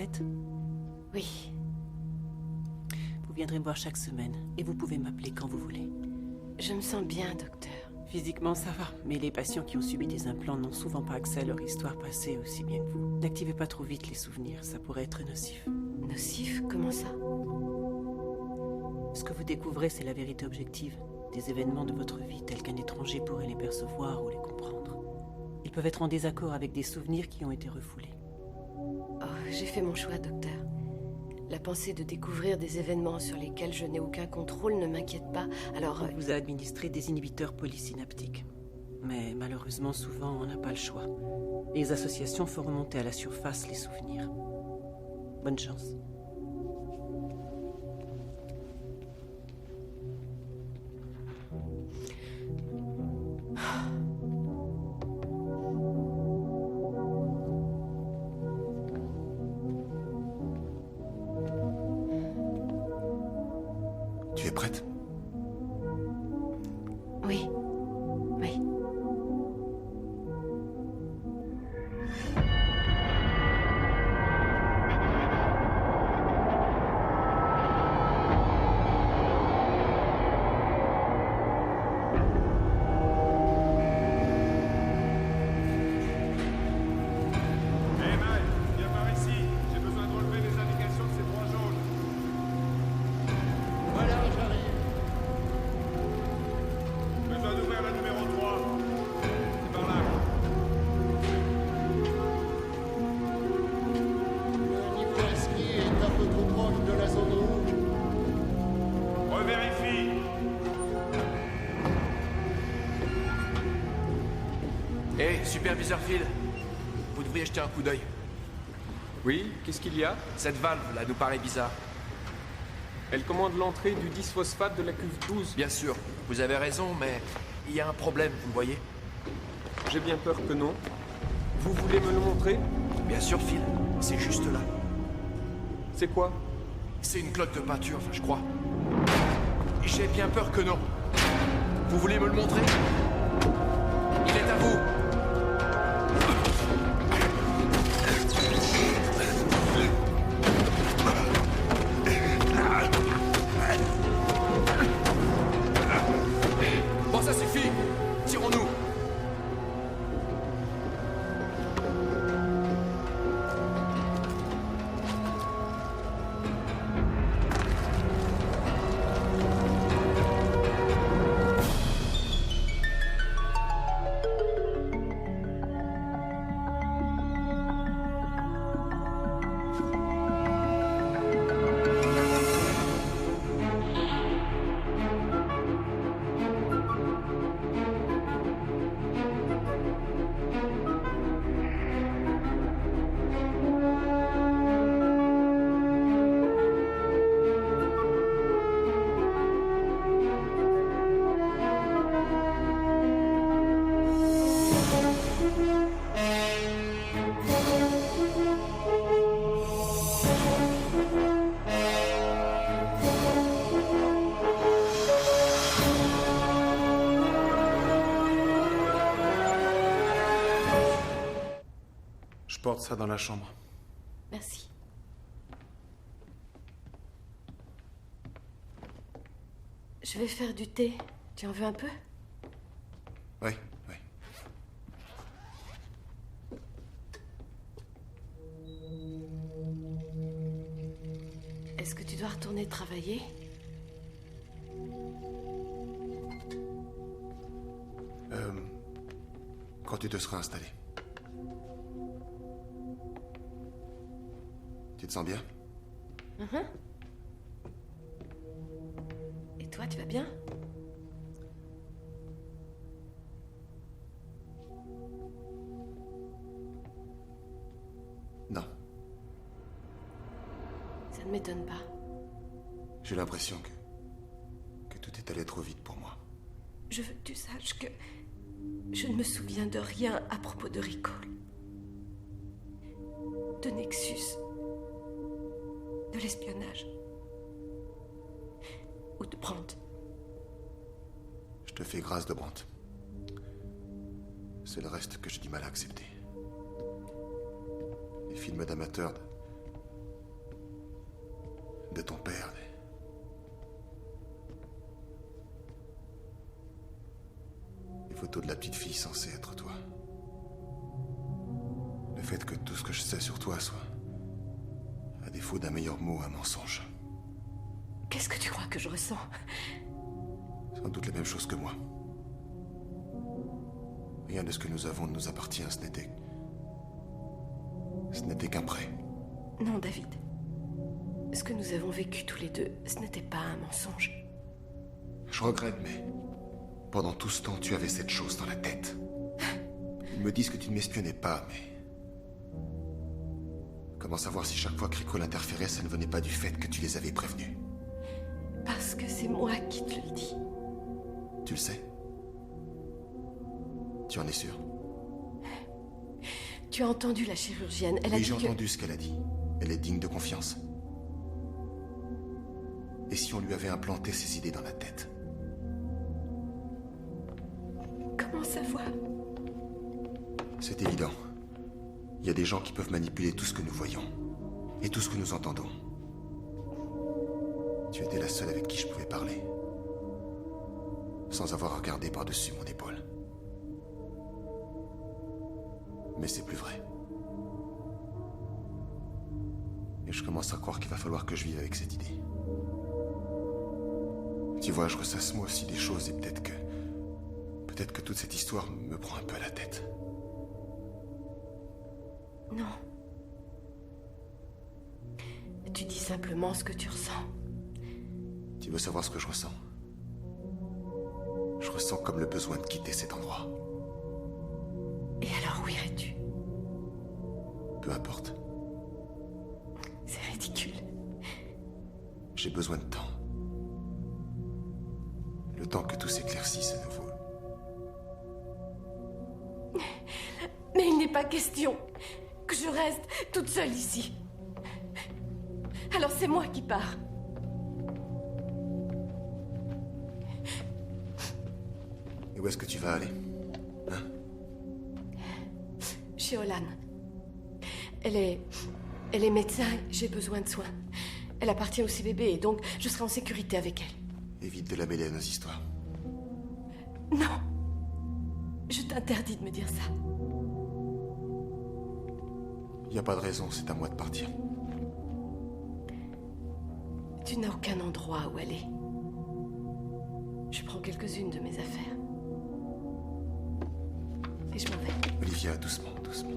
prête? Oui. Vous viendrez me voir chaque semaine, et vous pouvez m'appeler quand vous voulez. Je me sens bien, docteur. Physiquement, ça va, mais les patients qui ont subi des implants n'ont souvent pas accès à leur histoire passée aussi bien que vous. N'activez pas trop vite les souvenirs, ça pourrait être nocif. Nocif? Comment ça? Ce que vous découvrez, c'est la vérité objective des événements de votre vie tels qu'un étranger pourrait les percevoir ou les comprendre. Ils peuvent être en désaccord avec des souvenirs qui ont été refoulés. Oh, j'ai fait mon choix, docteur. La pensée de découvrir des événements sur lesquels je n'ai aucun contrôle ne m'inquiète pas, alors... On vous a administré des inhibiteurs polysynaptiques. Mais malheureusement, souvent, on n'a pas le choix. Les associations font remonter à la surface les souvenirs. Bonne chance. Tu es prête? Oui. Oui. Hey Mike, viens par ici. J'ai besoin de relever les indications de ces trois jaunes. Voilà, j'arrive. Besoin d'ouvrir la numéro 3. C'est par là. Le niveau inscrit est un peu trop proche de la zone rouge. Revérifie. Hé, superviseur Phil, vous devriez jeter un coup d'œil. Oui, qu'est-ce qu'il y a? Cette valve, là, nous paraît bizarre. Elle commande l'entrée du disphosphate de la cuve 12. Bien sûr, vous avez raison, mais il y a un problème, vous voyez? J'ai bien peur que non. Vous voulez me le montrer? Bien sûr, Phil, c'est juste là. C'est quoi? C'est une cloque de peinture, enfin, je crois. J'ai bien peur que non. Vous voulez me le montrer? Il est à vous. Bon, ça suffit. Tirons-nous. Je porte ça dans la chambre. Merci. Je vais faire du thé. Tu en veux un peu? Oui, oui. Est-ce que tu dois retourner travailler? Quand tu te seras installé. Tu te sens bien? Et toi, tu vas bien? Non. Ça ne m'étonne pas. J'ai l'impression que tout est allé trop vite pour moi. Je veux que tu saches que je ne me souviens de rien à propos de Recall, de Nexus, de l'espionnage ou de Brandt. Je te fais grâce de Brandt. C'est le reste que j'ai du mal à accepter. Les films d'amateurs de ton père. Les photos de la petite fille censée être toi. Le fait que tout ce que je sais sur toi soit, à défaut d'un meilleur mot, un mensonge. Qu'est-ce que tu crois que je ressens? Sans doute la même chose que moi. Rien de ce que nous avons ne nous appartient, ce n'était qu'un prêt. Non, David. Ce que nous avons vécu tous les deux, ce n'était pas un mensonge. Je regrette, mais pendant tout ce temps, tu avais cette chose dans la tête. Ils me disent que tu ne m'espionnais pas, mais... Comment savoir si chaque fois que Rico l'interférait, ça ne venait pas du fait que tu les avais prévenus? Parce que c'est moi qui te le dis. Tu le sais? Tu en es sûr? Tu as entendu la chirurgienne, elle a Oui, dit j'ai que... entendu ce qu'elle a dit. Elle est digne de confiance. Et si on lui avait implanté ces idées dans la tête? Comment savoir? C'est évident. Il y a des gens qui peuvent manipuler tout ce que nous voyons. Et tout ce que nous entendons. Tu étais la seule avec qui je pouvais parler. Sans avoir regardé par-dessus mon épaule. Mais c'est plus vrai. Et je commence à croire qu'il va falloir que je vive avec cette idée. Tu vois, je ressasse moi aussi des choses et peut-être que toute cette histoire me prend un peu à la tête. Non. Tu dis simplement ce que tu ressens. Tu veux savoir ce que je ressens? Je ressens comme le besoin de quitter cet endroit. Et alors où irais-tu? Peu importe. C'est ridicule. J'ai besoin de temps. Le temps que tout s'éclaircisse à nouveau. Mais il n'est pas question que je reste toute seule ici. Alors c'est moi qui pars. Et où est-ce que tu vas aller? Hein? Chez Olan. Elle est médecin, j'ai besoin de soins. Elle appartient au CBB et donc je serai en sécurité avec elle. Évite de la mêler à nos histoires. Non. Je t'interdis de me dire ça. Y a pas de raison, c'est à moi de partir. Tu n'as aucun endroit où aller. Je prends quelques-unes de mes affaires. Et je m'en vais. Olivia, doucement, doucement.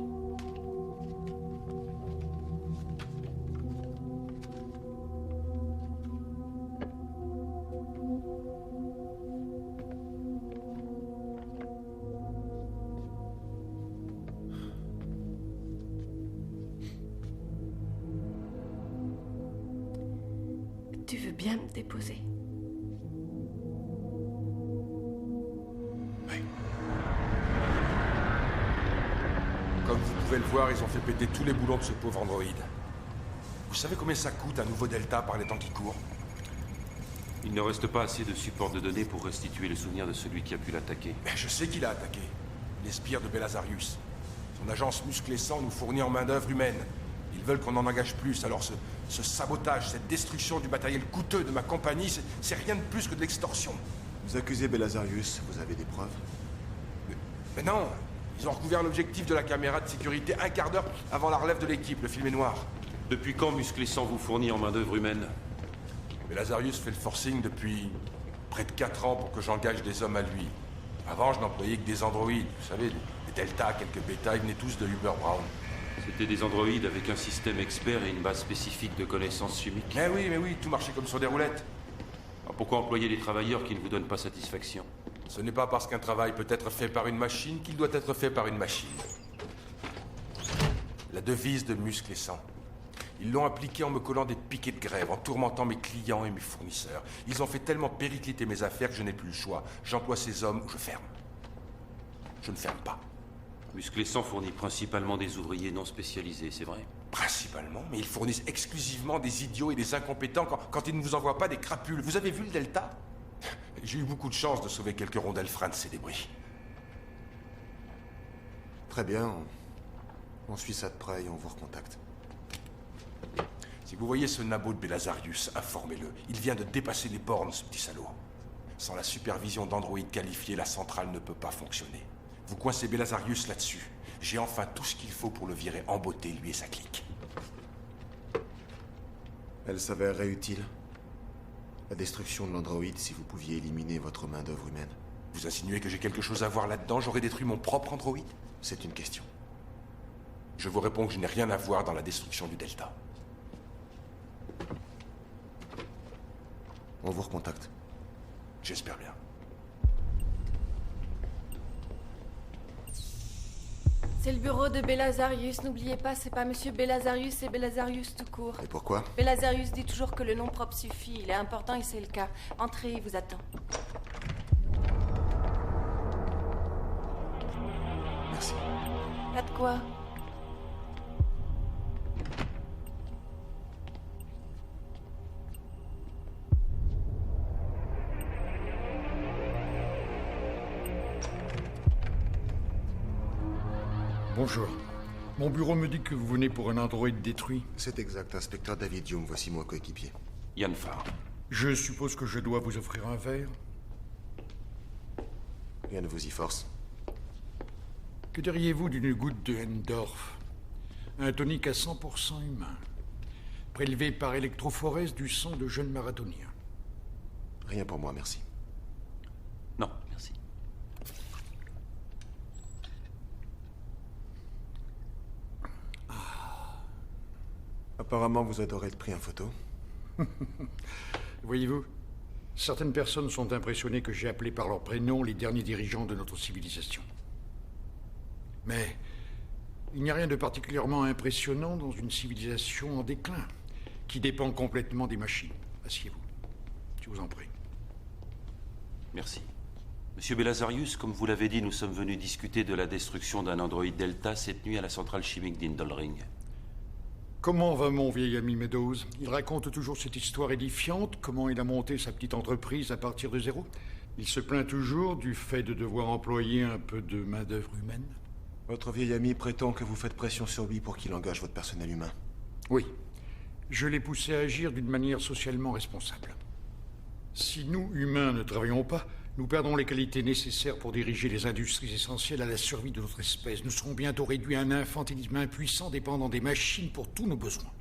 Tu veux bien me déposer? Oui. Comme vous pouvez le voir, ils ont fait péter tous les boulons de ce pauvre androïde. Vous savez combien ça coûte un nouveau Delta par les temps qui courent? Il ne reste pas assez de support de données pour restituer le souvenir de celui qui a pu l'attaquer. Mais je sais qui a attaqué. Les sbires de Belasarius. Son agence musclée sang nous fournit en main-d'œuvre humaine. Ils veulent qu'on en engage plus, alors ce sabotage, cette destruction du matériel coûteux de ma compagnie, c'est rien de plus que de l'extorsion. Vous accusez Belasarius, vous avez des preuves? Mais non, ils ont recouvert l'objectif de la caméra de sécurité un quart d'heure avant la relève de l'équipe, le film est noir. Depuis quand Musclé Sang vous fournit en main-d'œuvre humaine? Belasarius fait le forcing depuis près de 4 ans pour que j'engage des hommes à lui. Avant, je n'employais que des androïdes, vous savez, des Delta, quelques Beta, ils venaient tous de Huber Brown. C'était des androïdes avec un système expert et une base spécifique de connaissances chimiques. Mais oui, tout marchait comme sur des roulettes. Alors pourquoi employer des travailleurs qui ne vous donnent pas satisfaction? Ce n'est pas parce qu'un travail peut être fait par une machine qu'il doit être fait par une machine. La devise de Musclé Sang. Ils l'ont appliquée en me collant des piquets de grève, en tourmentant mes clients et mes fournisseurs. Ils ont fait tellement péricliter mes affaires que je n'ai plus le choix. J'emploie ces hommes ou je ferme. Je ne ferme pas. Musclé Sang fournit principalement des ouvriers non spécialisés, c'est vrai? Principalement, mais ils fournissent exclusivement des idiots et des incompétents quand ils ne vous envoient pas des crapules. Vous avez vu le Delta? J'ai eu beaucoup de chance de sauver quelques rondelles freins de ces débris. Très bien. On suit ça de près et on vous recontacte. Si vous Vous voyez ce nabot de Belasarius, informez-le. Il vient de dépasser les bornes, ce petit salaud. Sans la supervision d'androïdes qualifiés, la centrale ne peut pas fonctionner. Vous coincez Belasarius là-dessus. J'ai enfin tout ce qu'il faut pour le virer en beauté, lui et sa clique. Elle s'avérerait utile. La destruction de l'androïde si vous pouviez éliminer votre main-d'œuvre humaine. Vous insinuez que j'ai quelque chose à voir là-dedans? J'aurais détruit mon propre androïde? C'est une question. Je vous réponds que je n'ai rien à voir dans la destruction du Delta. On vous recontacte. J'espère bien. C'est le bureau de Belasarius, n'oubliez pas, c'est pas Monsieur Belasarius, c'est Belasarius tout court. Et pourquoi? Belasarius dit toujours que le nom propre suffit, il est important et c'est le cas. Entrez, il vous attend. Merci. Pas de quoi. Bonjour. Mon bureau me dit que vous venez pour un androïde détruit. C'est exact, inspecteur David Hume, voici mon coéquipier. Yann Farr. Je suppose que je dois vous offrir un verre. Rien ne vous y force. Que diriez-vous d'une goutte de Hendorf? Un tonique à 100% humain. Prélevé par électrophorèse du sang de jeunes marathoniens. Rien pour moi, merci. Non, merci. Apparemment, vous adorez être pris en photo. Voyez-vous, certaines personnes sont impressionnées que j'ai appelé par leur prénom les derniers dirigeants de notre civilisation. Mais il n'y a rien de particulièrement impressionnant dans une civilisation en déclin, qui dépend complètement des machines. Asseyez-vous. Je vous en prie. Merci. Monsieur Belasarius, comme vous l'avez dit, nous sommes venus discuter de la destruction d'un androïde Delta cette nuit à la centrale chimique d'Indolring. Comment va mon vieil ami Meadows? Il raconte toujours cette histoire édifiante, comment il a monté sa petite entreprise à partir de zéro. Il se plaint toujours du fait de devoir employer un peu de main-d'œuvre humaine. Votre vieil ami prétend que vous faites pression sur lui pour qu'il engage votre personnel humain. Oui. Je l'ai poussé à agir d'une manière socialement responsable. Si nous, humains, ne travaillons pas, nous perdons les qualités nécessaires pour diriger les industries essentielles à la survie de notre espèce. Nous serons bientôt réduits à un infantilisme impuissant dépendant des machines pour tous nos besoins.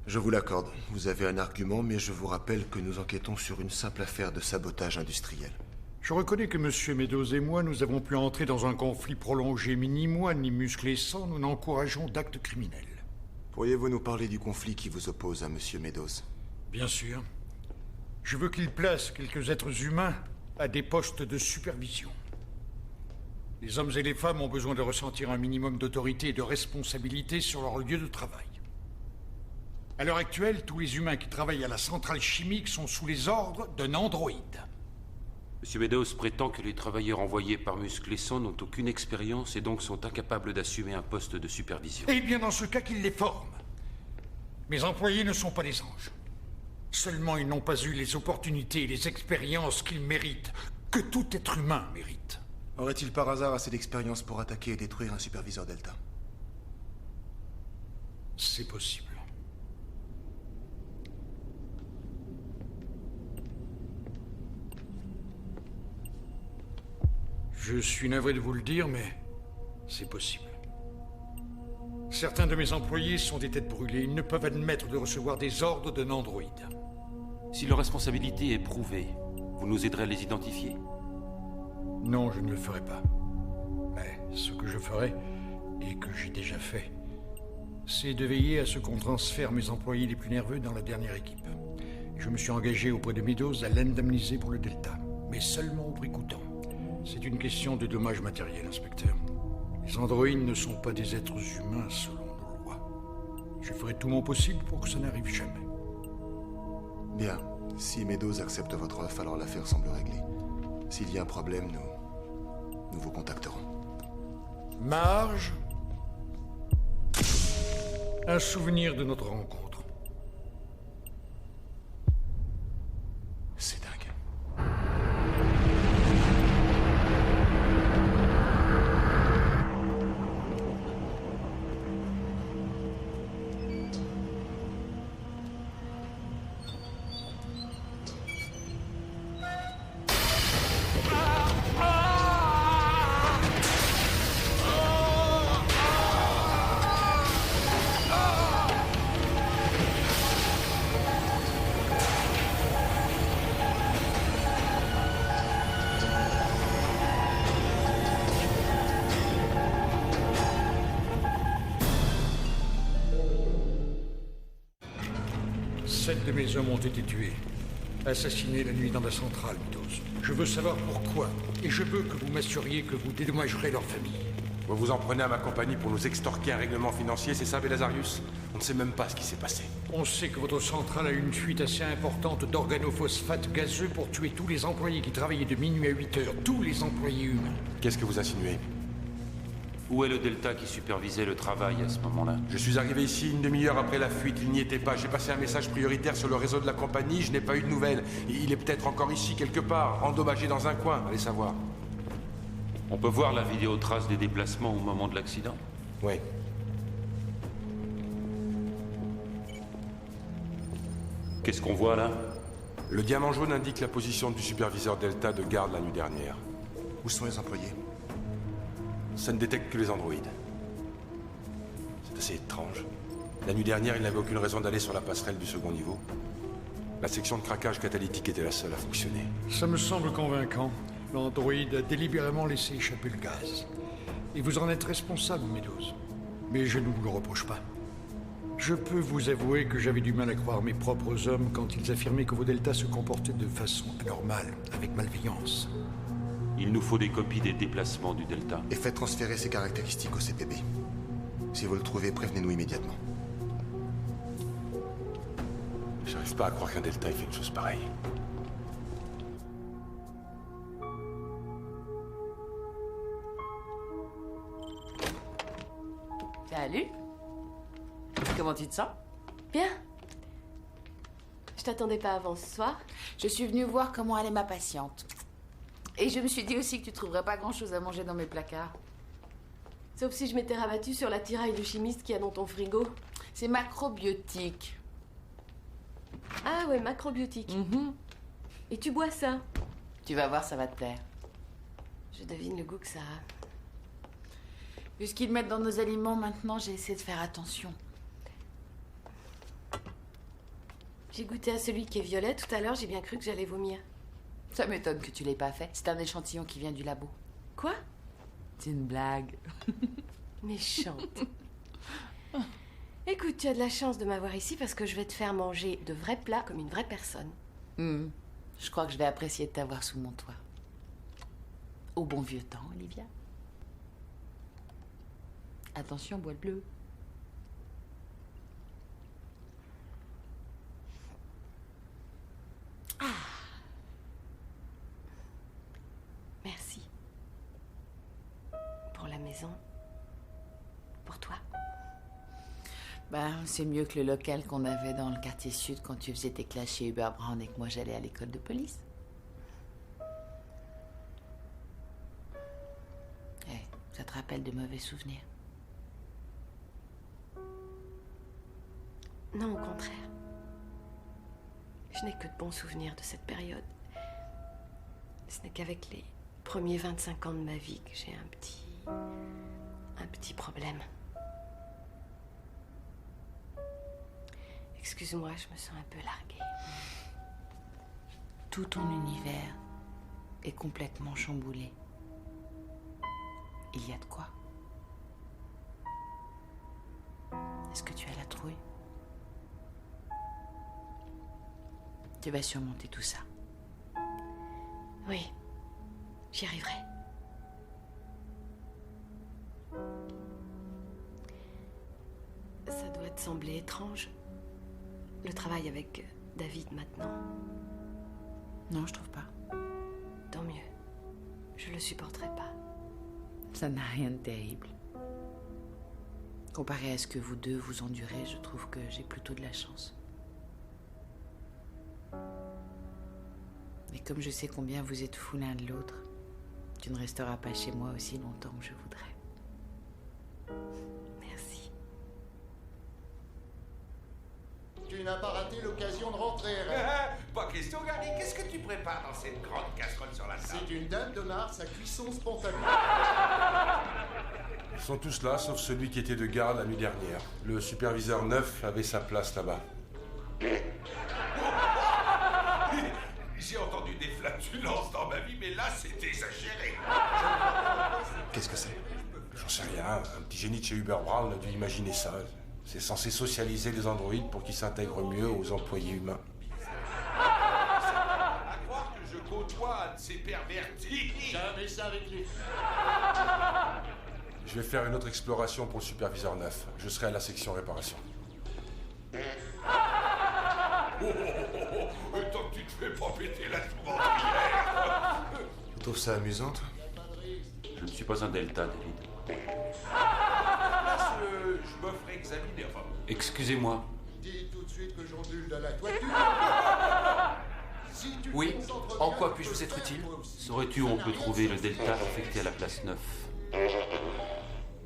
Je vous l'accorde, vous avez un argument, mais je vous rappelle que nous enquêtons sur une simple affaire de sabotage industriel. Je reconnais que M. Meadows et moi, nous avons pu entrer dans un conflit prolongé, mais ni moi ni Musclé Sang, nous n'encourageons d'actes criminels. Pourriez-vous nous parler du conflit qui vous oppose à M. Meadows? Bien sûr. Je veux qu'il place quelques êtres humains à des postes de supervision. Les hommes et les femmes ont besoin de ressentir un minimum d'autorité et de responsabilité sur leur lieu de travail. À l'heure actuelle, tous les humains qui travaillent à la centrale chimique sont sous les ordres d'un androïde. Monsieur Meadows prétend que les travailleurs envoyés par Musclé Sang n'ont aucune expérience et donc sont incapables d'assumer un poste de supervision. Eh bien, dans ce cas, qu'ils les forment. Mes employés ne sont pas des anges. Seulement, ils n'ont pas eu les opportunités et les expériences qu'ils méritent, que tout être humain mérite. Aurait-il par hasard assez d'expérience pour attaquer et détruire un superviseur Delta? C'est possible. Je suis navré de vous le dire, mais c'est possible. Certains de mes employés sont des têtes brûlées. Ils ne peuvent admettre de recevoir des ordres d'un androïde. Si leur responsabilité est prouvée, vous nous aiderez à les identifier? Non, je ne le ferai pas. Mais ce que je ferai, et que j'ai déjà fait, c'est de veiller à ce qu'on transfère mes employés les plus nerveux dans la dernière équipe. Je me suis engagé auprès de Meadows à l'indemniser pour le Delta, mais seulement au prix coûtant. C'est une question de dommages matériels, inspecteur. Les androïdes ne sont pas des êtres humains selon nos lois. Je ferai tout mon possible pour que ça n'arrive jamais. Bien. Si Meadows accepte votre offre, alors l'affaire semble réglée. S'il y a un problème, nous vous contacterons. Marge, un souvenir de notre rencontre. C'est dingue. 7 de mes hommes ont été tués. Assassinés la nuit dans la centrale, Meadows. Je veux savoir pourquoi. Et je veux que vous m'assuriez que vous dédommagerez leur famille. Vous vous en prenez à ma compagnie pour nous extorquer un règlement financier, c'est ça, Belasarius? On ne sait même pas ce qui s'est passé. On sait que votre centrale a eu une fuite assez importante d'organophosphates gazeux pour tuer tous les employés qui travaillaient de minuit à 8 heures. Tous les employés humains. Qu'est-ce que vous insinuez? Où est le Delta qui supervisait le travail à ce moment-là? Je suis arrivé ici une demi-heure après la fuite, il n'y était pas. J'ai passé un message prioritaire sur le réseau de la compagnie, je n'ai pas eu de nouvelles. Il est peut-être encore ici, quelque part, endommagé dans un coin, allez savoir. On peut voir la vidéotrace des déplacements au moment de l'accident? Oui. Qu'est-ce qu'on voit là? Le diamant jaune indique la position du superviseur Delta de garde la nuit dernière. Où sont les employés? Ça ne détecte que les androïdes. C'est assez étrange. La nuit dernière, il n'avait aucune raison d'aller sur la passerelle du second niveau. La section de craquage catalytique était la seule à fonctionner. Ça me semble convaincant. L'androïde a délibérément laissé échapper le gaz. Et vous en êtes responsable, Meadows. Mais je ne vous le reproche pas. Je peux vous avouer que j'avais du mal à croire mes propres hommes quand ils affirmaient que vos deltas se comportaient de façon anormale, avec malveillance. Il nous faut des copies des déplacements du Delta. Et faites transférer ces caractéristiques au CPB. Si vous le trouvez, prévenez-nous immédiatement. J'arrive pas à croire qu'un Delta ait fait une chose pareille. Salut. Comment tu te sens? Bien. Je t'attendais pas avant ce soir. Je suis venue voir comment allait ma patiente. Et je me suis dit aussi que tu trouverais pas grand-chose à manger dans mes placards. Sauf si je m'étais rabattue sur l'attirail de chimiste qu'il y a dans ton frigo. C'est macrobiotique. Ah ouais, macrobiotique. Et tu bois ça? Tu vas voir, ça va te plaire. Je devine le goût que ça a. Vu ce qu'ils mettent dans nos aliments maintenant, j'ai essayé de faire attention. J'ai goûté à celui qui est violet tout à l'heure, j'ai bien cru que j'allais vomir. Ça m'étonne que tu l'aies pas fait. C'est un échantillon qui vient du labo. Quoi? C'est une blague. Méchante. Écoute, tu as de la chance de m'avoir ici parce que je vais te faire manger de vrais plats comme une vraie personne. Je crois que je vais apprécier de t'avoir sous mon toit. Au bon vieux temps, Olivia. Attention, bois le bleu. Merci. Pour la maison. Pour toi. Ben, c'est mieux que le local qu'on avait dans le quartier sud quand tu faisais tes classes chez Hubert Brown et que moi j'allais à l'école de police. Ça te rappelle de mauvais souvenirs? Non, au contraire. Je n'ai que de bons souvenirs de cette période. Ce n'est qu'avec les premiers 25 ans de ma vie que j'ai un petit problème. Excuse-moi, je me sens un peu larguée. Tout ton univers est complètement chamboulé. Il y a de quoi? Est-ce que tu as la trouille? Tu vas surmonter tout ça. Oui, j'y arriverai. Ça doit te sembler étrange, le travail avec David maintenant. Non, je trouve pas. Tant mieux. Je le supporterai pas. Ça n'a rien de terrible. Comparé à ce que vous deux vous endurez, je trouve que j'ai plutôt de la chance. Mais comme je sais combien vous êtes fous l'un de l'autre, tu ne resteras pas chez moi aussi longtemps que je voudrais. Merci. Tu n'as pas raté l'occasion de rentrer, Ray. Pas question, Gary. Qu'est-ce que tu prépares dans cette grande casserole sur la table? C'est une dinde de Mars à cuisson spontanée. Ils sont tous là, sauf celui qui était de garde la nuit dernière. Le superviseur neuf avait sa place là-bas. J'ai entendu des flatulences dans ma vie, mais là, c'est exagéré. Qu'est-ce que c'est? J'en sais rien. Un petit génie de chez Hubert Brown a dû imaginer ça. C'est censé socialiser les androïdes pour qu'ils s'intègrent mieux aux employés humains. À croire que je côtoie un de ces pervertis. Jamais ça avec lui. Je vais faire une autre exploration pour le superviseur 9. Je serai à la section réparation. Tant que tu te fais pas péter la tourmentière. Tu trouves ça amusant, toi? Je ne suis pas un Delta, David. Je me ferai examiner, enfin. Excusez-moi. Dis tout de suite que j'ondule de la toiture. Si tu te Oui, concentres en bien, quoi tu puis-je peux vous être faire, utile? toi aussi. Saurais-tu où on peut trouver le Delta affecté à la place 9?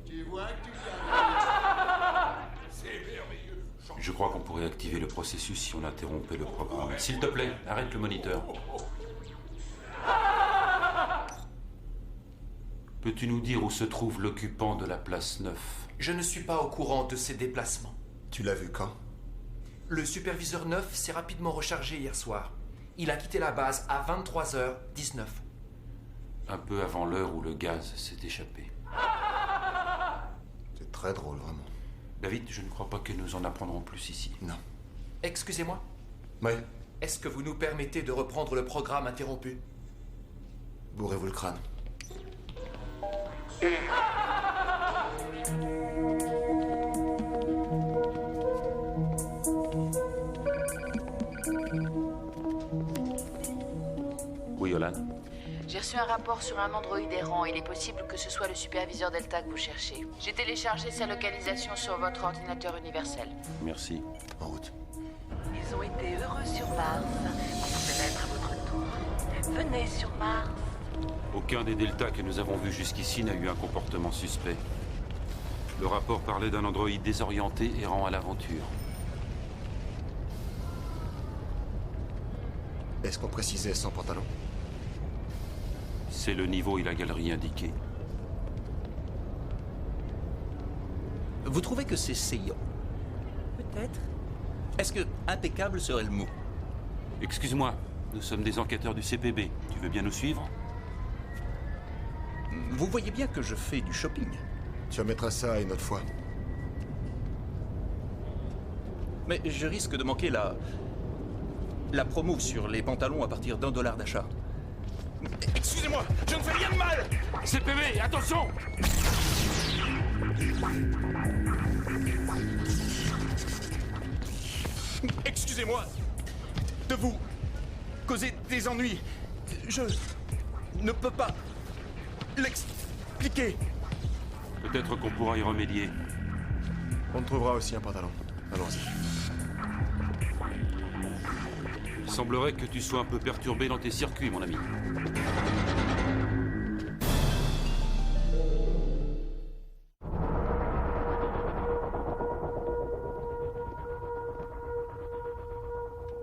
Tu vois que tu y arrives. C'est merveilleux. Je crois qu'on pourrait activer le processus si on interrompait le programme. S'il te plaît, arrête le moniteur. Peux-tu nous dire où se trouve l'occupant de la place 9? Je ne suis pas au courant de ces déplacements. Tu l'as vu quand? Le superviseur 9 s'est rapidement rechargé hier soir. Il a quitté la base à 23h19. Un peu avant l'heure où le gaz s'est échappé. C'est très drôle, vraiment. David, je ne crois pas que nous en apprendrons plus ici. Non. Excusez-moi, Oui. est-ce que vous nous permettez de reprendre le programme interrompu? Bourrez-vous le crâne. Oui, Olan. J'ai reçu un rapport sur un androïde errant. Il est possible que ce soit le superviseur Delta que vous cherchez. J'ai téléchargé sa localisation sur votre ordinateur universel. Merci. En route. Ils ont été heureux sur Mars. Vous pouvez l'être à votre tour. Venez sur Mars. Aucun des Deltas que nous avons vus jusqu'ici n'a eu un comportement suspect. Le rapport parlait d'un androïde désorienté errant à l'aventure. Est-ce qu'on précisait sans pantalon? C'est le niveau et la galerie indiqués. Vous trouvez que c'est saillant? Peut-être. Est-ce que impeccable serait le mot? Excuse-moi, nous sommes des enquêteurs du CPB. Tu veux bien nous suivre? Vous voyez bien que je fais du shopping. Tu remettras ça une autre fois. Mais je risque de manquer la promo sur les pantalons à partir d'$1 d'achat. Excusez-moi, je ne fais rien de mal! CPB, attention! Excusez-moi de vous causer des ennuis. Je ne peux pas l'expliquer. Peut-être qu'on pourra y remédier. On te trouvera aussi un pantalon. Allons-y. Il semblerait que tu sois un peu perturbé dans tes circuits, mon ami.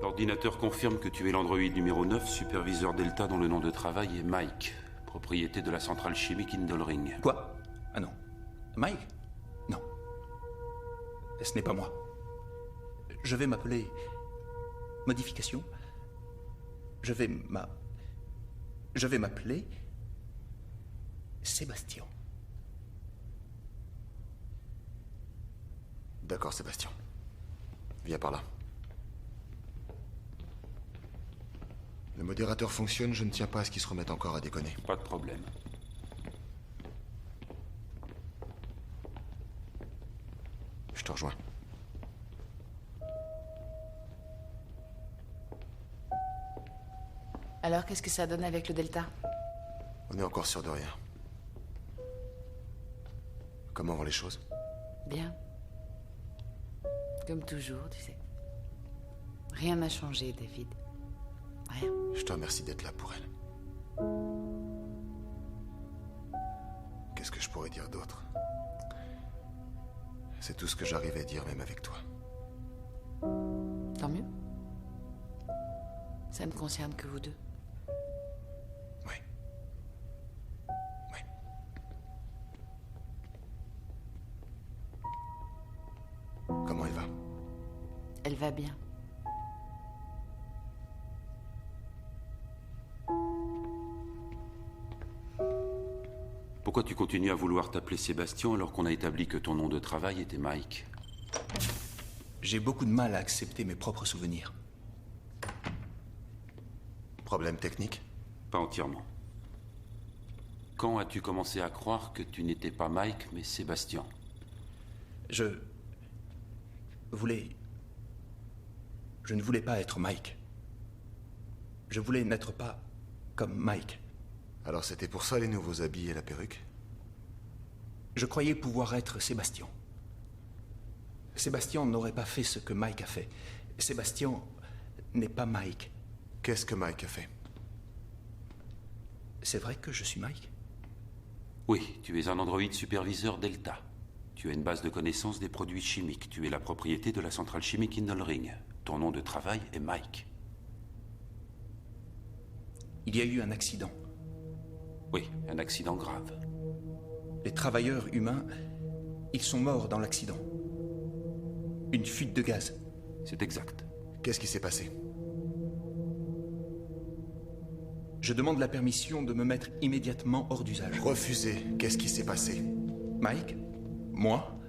L'ordinateur confirme que tu es l'androïde numéro 9, superviseur Delta dont le nom de travail est Mike, propriété de la centrale chimique Indolring. Quoi? Ah non. Mike? Non. Ce n'est pas moi. Je vais m'appeler... Modification. Je vais m'appeler... Sébastien. D'accord, Sébastien. Viens par là. Le modérateur fonctionne, je ne tiens pas à ce qu'il se remette encore à déconner. Pas de problème. Je te rejoins. Alors, qu'est-ce que ça donne avec le Delta? On est encore sûr de rien. Comment vont les choses? Bien. Comme toujours, tu sais. Rien n'a changé, David. Rien. Je te remercie d'être là pour elle. Qu'est-ce que je pourrais dire d'autre? C'est tout ce que j'arrive à dire, même avec toi. Tant mieux. Ça ne concerne que vous deux. Oui. Oui. Comment elle va? Elle va bien. Pourquoi tu continues à vouloir t'appeler Sébastien alors qu'on a établi que ton nom de travail était Mike? J'ai beaucoup de mal à accepter mes propres souvenirs. Problème technique? Pas entièrement. Quand as-tu commencé à croire que tu n'étais pas Mike, mais Sébastien? Je ne voulais pas être Mike. Je voulais n'être pas comme Mike. Alors c'était pour ça les nouveaux habits et la perruque? Je croyais pouvoir être Sébastien. Sébastien n'aurait pas fait ce que Mike a fait. Sébastien n'est pas Mike. Qu'est-ce que Mike a fait? C'est vrai que je suis Mike? Oui, tu es un androïde superviseur Delta. Tu as une base de connaissances des produits chimiques. Tu es la propriété de la centrale chimique Indolring. Ton nom de travail est Mike. Il y a eu un accident. Oui, un accident grave. Les travailleurs humains, ils sont morts dans l'accident. Une fuite de gaz. C'est exact. Qu'est-ce qui s'est passé? Je demande la permission de me mettre immédiatement hors d'usage. Refusé. Qu'est-ce qui s'est passé? Mike, moi,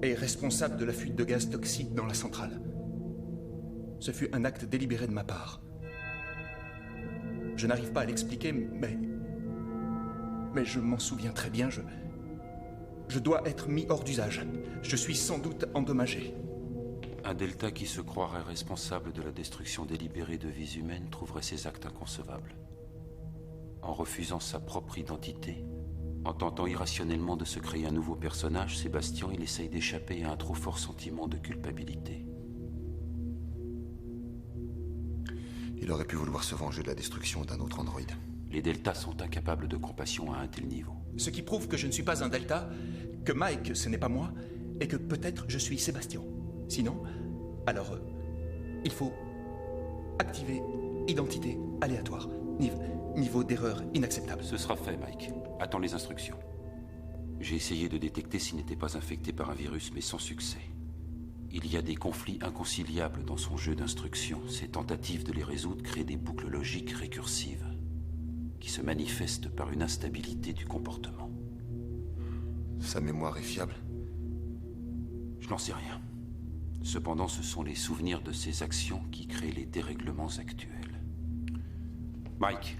est responsable de la fuite de gaz toxique dans la centrale. Ce fut un acte délibéré de ma part. Je n'arrive pas à l'expliquer, mais je m'en souviens très bien. Je dois être mis hors d'usage. Je suis sans doute endommagé. Un Delta qui se croirait responsable de la destruction délibérée de vies humaines trouverait ces actes inconcevables. En refusant sa propre identité, en tentant irrationnellement de se créer un nouveau personnage, Sébastien, il essaye d'échapper à un trop fort sentiment de culpabilité. Il aurait pu vouloir se venger de la destruction d'un autre androïde. Les Deltas sont incapables de compassion à un tel niveau. Ce qui prouve que je ne suis pas un Delta, que Mike, ce n'est pas moi, et que peut-être je suis Sébastien. Sinon, alors, il faut activer identité aléatoire. Niveau d'erreur inacceptable. Ce sera fait, Mike. Attends les instructions. J'ai essayé de détecter s'il n'était pas infecté par un virus, mais sans succès. Il y a des conflits inconciliables dans son jeu d'instructions. Ses tentatives de les résoudre créent des boucles logiques récursives qui se manifestent par une instabilité du comportement. Sa mémoire est fiable? Je n'en sais rien. Cependant, ce sont les souvenirs de ses actions qui créent les dérèglements actuels. Mike,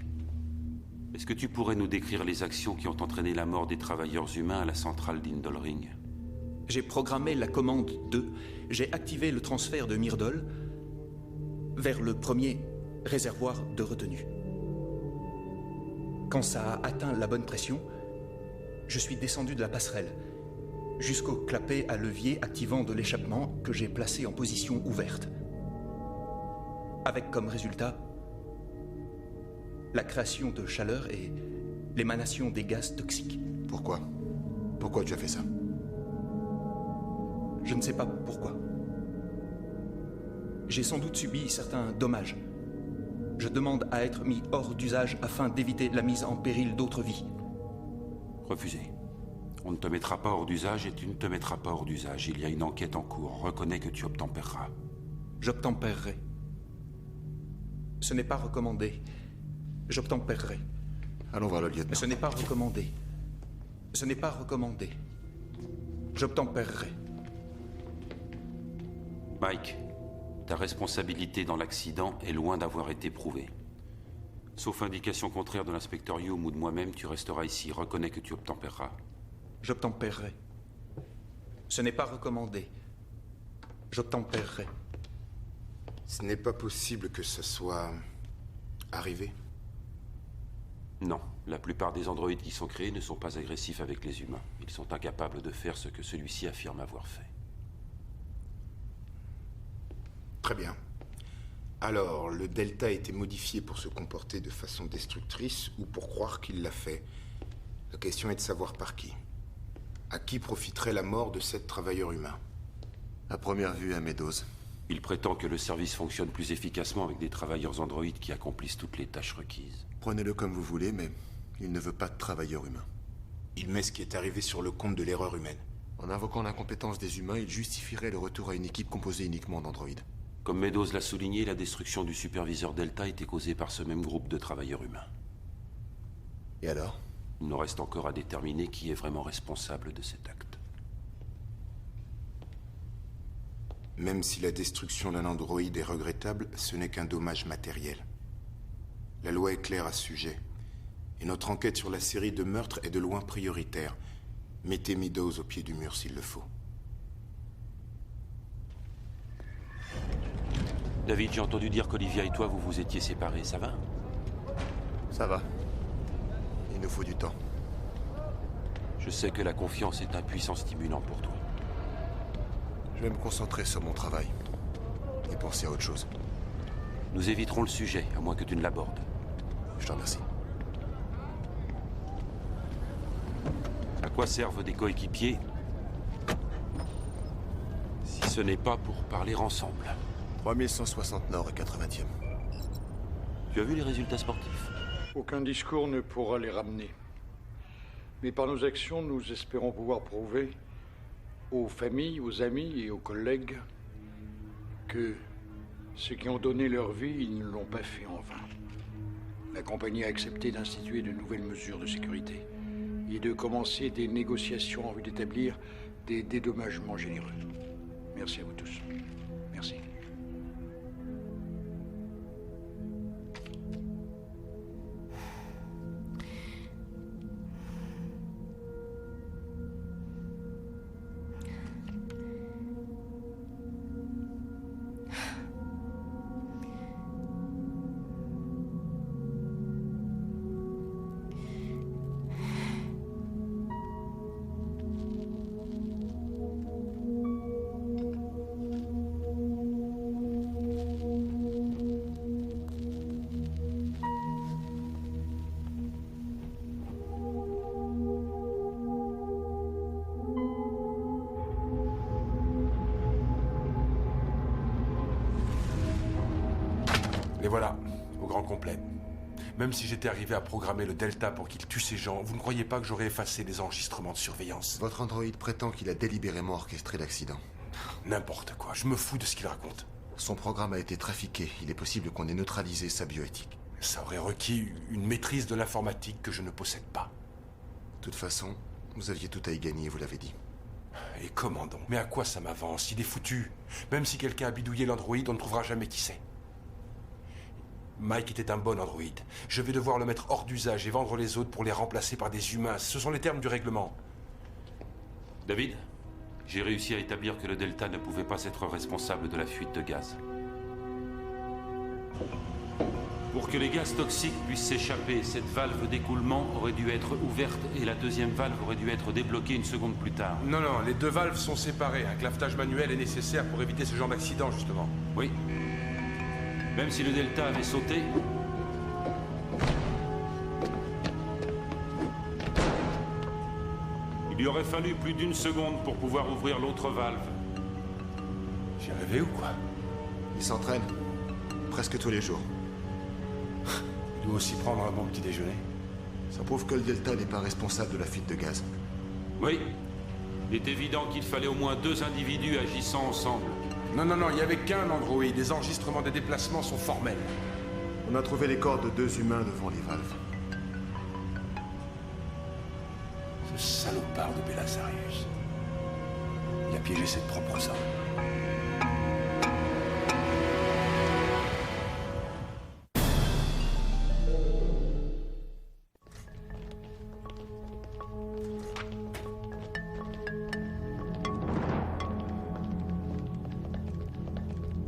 est-ce que tu pourrais nous décrire les actions qui ont entraîné la mort des travailleurs humains à la centrale d'Indolring? J'ai programmé la commande 2. J'ai activé le transfert de Myrdol vers le premier réservoir de retenue. Quand ça a atteint la bonne pression, je suis descendu de la passerelle jusqu'au clapet à levier activant de l'échappement que j'ai placé en position ouverte. Avec comme résultat la création de chaleur et l'émanation des gaz toxiques. Pourquoi? Pourquoi tu as fait ça? Je ne sais pas pourquoi. J'ai sans doute subi certains dommages. Je demande à être mis hors d'usage afin d'éviter la mise en péril d'autres vies. Refusé. On ne te mettra pas hors d'usage et tu ne te mettras pas hors d'usage. Il y a une enquête en cours. Reconnais que tu obtempéreras. J'obtempérerai. Ce n'est pas recommandé. J'obtempérerai. Allons voir le lieutenant. Ce n'est pas recommandé. Ce n'est pas recommandé. J'obtempérerai. Mike, ta responsabilité dans l'accident est loin d'avoir été prouvée. Sauf indication contraire de l'inspecteur Hume ou de moi-même, tu resteras ici. Reconnais que tu obtempéreras. J'obtempérerai. Ce n'est pas recommandé. J'obtempérerai. Ce n'est pas possible que ce soit arrivé? Non. La plupart des androïdes qui sont créés ne sont pas agressifs avec les humains. Ils sont incapables de faire ce que celui-ci affirme avoir fait. Très bien. Alors, le Delta a été modifié pour se comporter de façon destructrice ou pour croire qu'il l'a fait. La question est de savoir par qui. À qui profiterait la mort de 7 travailleurs humains? À première vue, à Meadows. Il prétend que le service fonctionne plus efficacement avec des travailleurs androïdes qui accomplissent toutes les tâches requises. Prenez-le comme vous voulez, mais il ne veut pas de travailleurs humains. Il met ce qui est arrivé sur le compte de l'erreur humaine. En invoquant l'incompétence des humains, il justifierait le retour à une équipe composée uniquement d'androïdes. Comme Meadows l'a souligné, la destruction du superviseur Delta était causée par ce même groupe de travailleurs humains. Et alors? Il nous reste encore à déterminer qui est vraiment responsable de cet acte. Même si la destruction d'un androïde est regrettable, ce n'est qu'un dommage matériel. La loi est claire à ce sujet. Et notre enquête sur la série de meurtres est de loin prioritaire. Mettez Meadows au pied du mur s'il le faut. David, j'ai entendu dire qu'Olivia et toi, vous vous étiez séparés, ça va? Ça va. Il nous faut du temps. Je sais que la confiance est un puissant stimulant pour toi. Je vais me concentrer sur mon travail. Et penser à autre chose. Nous éviterons le sujet, à moins que tu ne l'abordes. Je te remercie. À quoi servent des coéquipiers si ce n'est pas pour parler ensemble? 3160 Nord et 80e. Tu as vu les résultats sportifs? Aucun discours ne pourra les ramener. Mais par nos actions, nous espérons pouvoir prouver aux familles, aux amis et aux collègues que ceux qui ont donné leur vie, ils ne l'ont pas fait en vain. La compagnie a accepté d'instituer de nouvelles mesures de sécurité et de commencer des négociations en vue d'établir des dédommagements généreux. Merci à vous tous. Merci. Et voilà, au grand complet. Même si j'étais arrivé à programmer le Delta pour qu'il tue ces gens, vous ne croyez pas que j'aurais effacé les enregistrements de surveillance? Votre androïde prétend qu'il a délibérément orchestré l'accident. N'importe quoi, je me fous de ce qu'il raconte. Son programme a été trafiqué. Il est possible qu'on ait neutralisé sa bioéthique. Ça aurait requis une maîtrise de l'informatique que je ne possède pas. De toute façon, vous aviez tout à y gagner, vous l'avez dit. Et comment donc? Mais à quoi ça m'avance? Il est foutu. Même si quelqu'un a bidouillé l'androïde, on ne trouvera jamais qui c'est. Mike était un bon androïde. Je vais devoir le mettre hors d'usage et vendre les autres pour les remplacer par des humains. Ce sont les termes du règlement. David, j'ai réussi à établir que le Delta ne pouvait pas être responsable de la fuite de gaz. Pour que les gaz toxiques puissent s'échapper, cette valve d'écoulement aurait dû être ouverte et la deuxième valve aurait dû être débloquée une seconde plus tard. Non, non, les deux valves sont séparées. Un clavetage manuel est nécessaire pour éviter ce genre d'accident, justement. Oui. Même si le Delta avait sauté, il lui aurait fallu plus d'une seconde pour pouvoir ouvrir l'autre valve. J'ai rêvé ou quoi? Il s'entraîne. Presque tous les jours. Il doit aussi prendre un bon petit déjeuner. Ça prouve que le Delta n'est pas responsable de la fuite de gaz. Oui. Il est évident qu'il fallait au moins deux individus agissant ensemble. Non, non, non, il n'y avait qu'un androïde. Les enregistrements des déplacements sont formels. On a trouvé les corps de deux humains devant les valves. Ce salopard de Belasarius. Il a piégé ses propres hommes.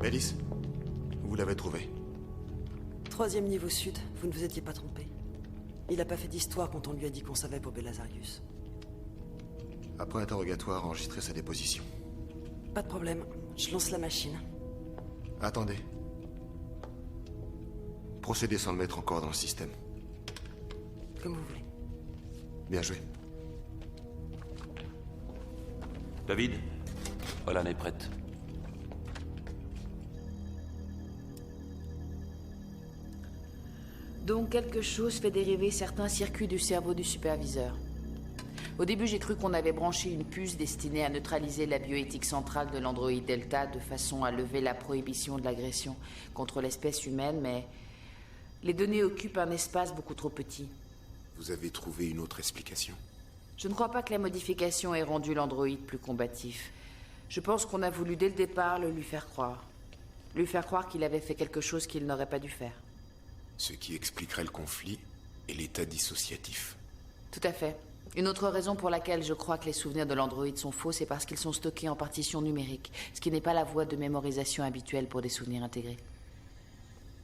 Alice, vous l'avez trouvé. 3e niveau sud, vous ne vous étiez pas trompé. Il n'a pas fait d'histoire quand on lui a dit qu'on savait pour Belasarius. Après interrogatoire, enregistrez sa déposition. Pas de problème, je lance la machine. Attendez. Procédez sans le mettre encore dans le système. Comme vous voulez. Bien joué. David, Olan est prête. Donc quelque chose fait dériver certains circuits du cerveau du superviseur. Au début, j'ai cru qu'on avait branché une puce destinée à neutraliser la bioéthique centrale de l'androïde Delta de façon à lever la prohibition de l'agression contre l'espèce humaine, mais les données occupent un espace beaucoup trop petit. Vous avez trouvé une autre explication? Je ne crois pas que la modification ait rendu l'androïde plus combatif. Je pense qu'on a voulu dès le départ le lui faire croire. Lui faire croire qu'il avait fait quelque chose qu'il n'aurait pas dû faire. Ce qui expliquerait le conflit et l'état dissociatif. Tout à fait. Une autre raison pour laquelle je crois que les souvenirs de l'androïde sont faux, c'est parce qu'ils sont stockés en partition numérique, ce qui n'est pas la voie de mémorisation habituelle pour des souvenirs intégrés.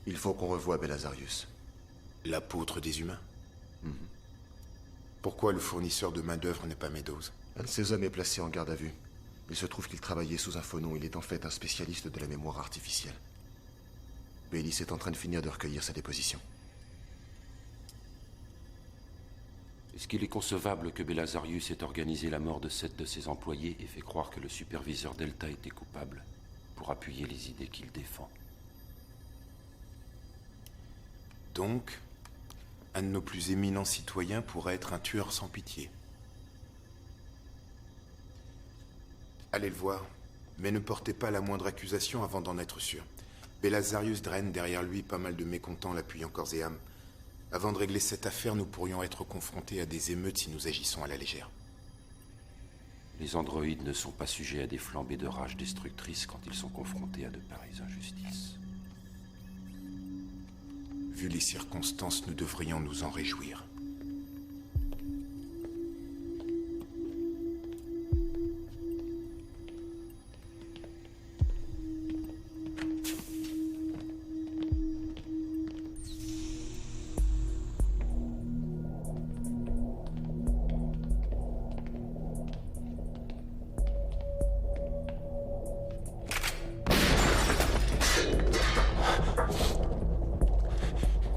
Il faut qu'on revoie Belasarius. L'apôtre des humains. Pourquoi le fournisseur de main-d'œuvre n'est pas Meadows? Un de ces hommes est placé en garde à vue. Il se trouve qu'il travaillait sous un faux nom. Il est en fait un spécialiste de la mémoire artificielle. Bayliss est en train de finir de recueillir sa déposition. Est-ce qu'il est concevable que Belasarius ait organisé la mort de 7 de ses employés et fait croire que le superviseur Delta était coupable pour appuyer les idées qu'il défend? Donc, un de nos plus éminents citoyens pourrait être un tueur sans pitié. Allez le voir, mais ne portez pas la moindre accusation avant d'en être sûr. Belasarius draine derrière lui pas mal de mécontents l'appuyant corps et âme. Avant de régler cette affaire, nous pourrions être confrontés à des émeutes si nous agissons à la légère. Les androïdes ne sont pas sujets à des flambées de rage destructrices quand ils sont confrontés à de pareilles injustices. Vu les circonstances, nous devrions nous en réjouir.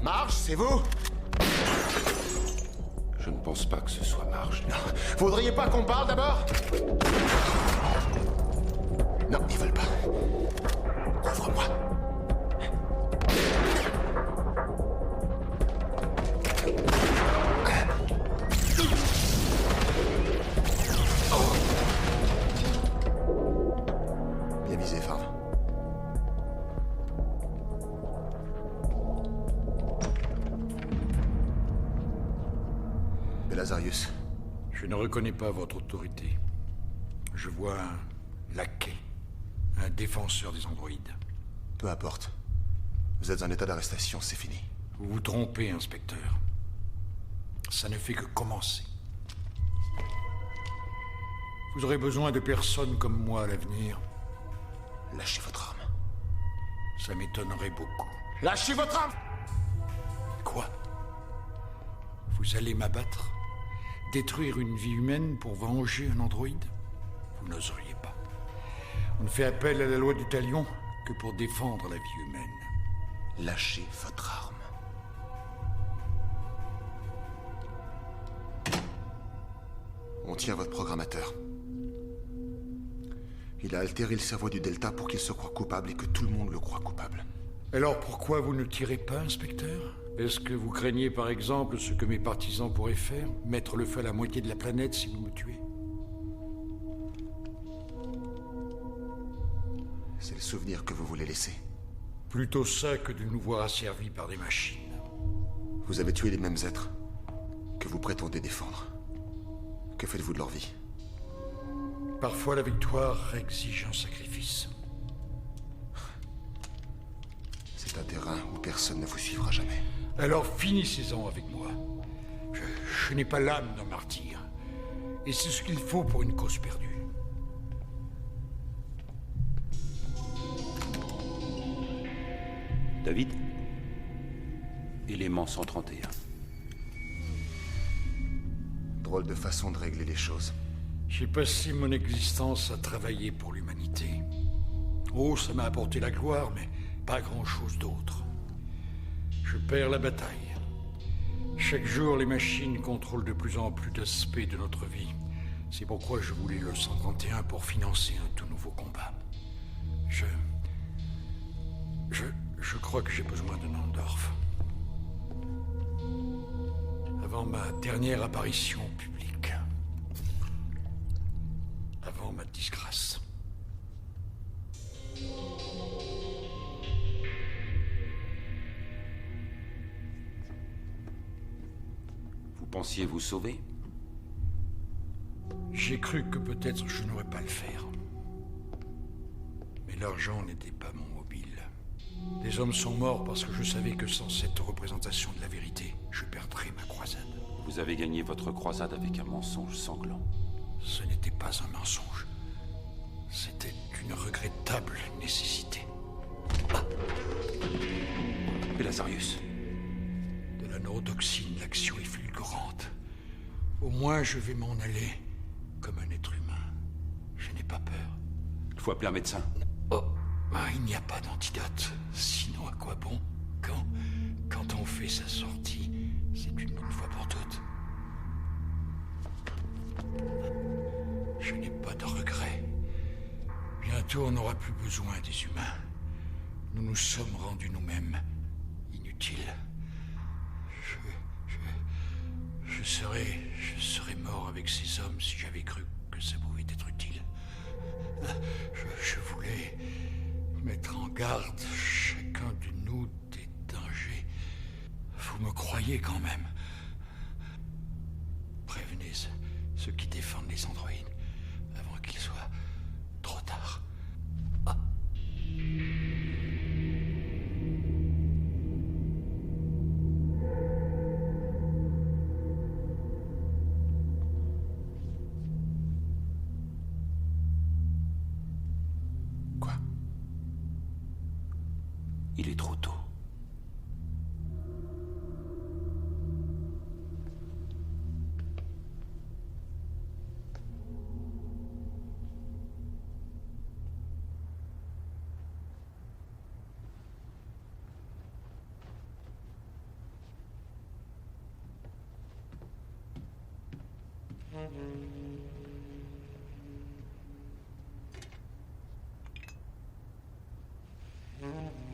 Marge, c'est vous? Je ne pense pas que ce soit Marge. Non. Faudriez pas qu'on parle d'abord? Non, ils veulent pas. Ouvre-moi. Bien visé, Farm. Belasarius. Je ne reconnais pas votre autorité. Je vois un laquais, un défenseur des androïdes. Peu importe. Vous êtes en état d'arrestation, c'est fini. Vous vous trompez, inspecteur. Ça ne fait que commencer. Vous aurez besoin de personnes comme moi à l'avenir. Lâchez votre arme. Ça m'étonnerait beaucoup. Lâchez votre arme! Quoi? Vous allez m'abattre? Détruire une vie humaine pour venger un androïde? Vous n'oseriez pas. On ne fait appel à la loi du talion que pour défendre la vie humaine. Lâchez votre arme. On tient votre programmateur. Il a altéré le cerveau du Delta pour qu'il se croie coupable et que tout le monde le croit coupable. Alors pourquoi vous ne tirez pas, inspecteur? Est-ce que vous craignez par exemple ce que mes partisans pourraient faire? Mettre le feu à la moitié de la planète si vous me tuez? C'est le souvenir que vous voulez laisser. Plutôt ça que de nous voir asservis par des machines. Vous avez tué les mêmes êtres que vous prétendez défendre. Que faites-vous de leur vie? Parfois la victoire exige un sacrifice. C'est un terrain où personne ne vous suivra jamais. Alors finissez-en avec moi. Je n'ai pas l'âme d'un martyr. Et c'est ce qu'il faut pour une cause perdue. David? Élément 131. Drôle de façon de régler les choses. J'ai passé mon existence à travailler pour l'humanité. Oh, ça m'a apporté la gloire, mais pas grand-chose d'autre. Je perds la bataille. Chaque jour, les machines contrôlent de plus en plus d'aspects de notre vie. C'est pourquoi je voulais le 131 pour financer un tout nouveau combat. Je crois que j'ai besoin de Nandorf. Avant ma dernière apparition publique. Avant ma disgrâce. Vous pensiez vous sauver? J'ai cru que peut-être je n'aurais pas le faire. Mais l'argent n'était pas mon mobile. Des hommes sont morts parce que je savais que sans cette représentation de la vérité, je perdrais ma croisade. Vous avez gagné votre croisade avec un mensonge sanglant. Ce n'était pas un mensonge. C'était une regrettable nécessité. Belasarius. De la neurotoxine, l'action est fulgurante. Au moins, je vais m'en aller comme un être humain. Je n'ai pas peur. Il faut appeler un médecin. Oh, il n'y a pas d'antidote. Sinon, à quoi bon? Quand on fait sa sortie, c'est une bonne fois pour toutes. Je n'ai pas de regrets. Bientôt, on n'aura plus besoin des humains. Nous nous sommes rendus nous-mêmes inutiles. Je serais mort avec ces hommes si j'avais cru que ça pouvait être utile. Je voulais mettre en garde chacun de nous des dangers. Vous me croyez quand même. Prévenez ceux qui défendent les androïdes avant qu'il soit trop tard. Il est trop tôt. Mm-hmm.